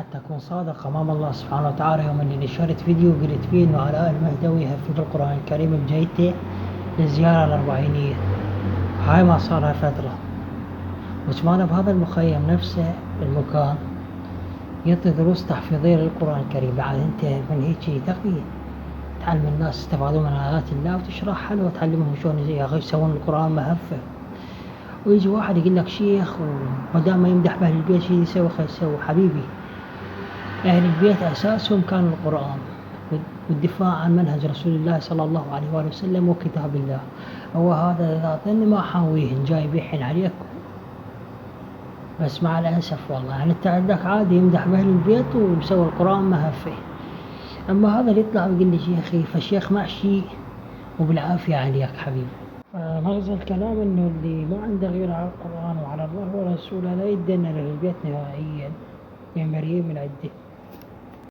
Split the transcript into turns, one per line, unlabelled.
حتى أكون صادق أمام الله سبحانه وتعالى. يوم اللي نشرت فيديو قلت فيه إنه علاء المهدوي يهفي بالقرآن الكريم بجيته للزيارة الأربعينية، هاي ما صارها فترة، وجمعنا بهذا المخيم نفسه المكان يعطي دروس تحفيظية للقرآن الكريم. بعد أنت من هيك تقي تعلم الناس يستفادون من آيات الله وتشرحها له وتعلمهم شلون يا أخي يسوون القرآن مهفة. ويجي واحد يقول لك شيخ ومدام ما يمدح بأهل البيت شي يسوي خير يسوي. حبيبي، أهل البيت أساسهم كان القرآن والدفاع عن منهج رسول الله صلى الله عليه وآله وسلم وكتاب الله. هو هذا إذا ظن ما حاويهن جاي بيحن عليك، بس مع الأسف والله يعني أنت عندك عادي يمدح بأهل البيت ومسوي القرآن مهفة. أما هذا اللي يطلع ويقول لي شيخي فالشيخ محشي وبالعافية عليك حبيبي. مغزى الكلام إنه اللي ما عنده غير على القرآن وعلى الله ورسوله لا يدنا للبيت نهائيا، يا مريم من عده.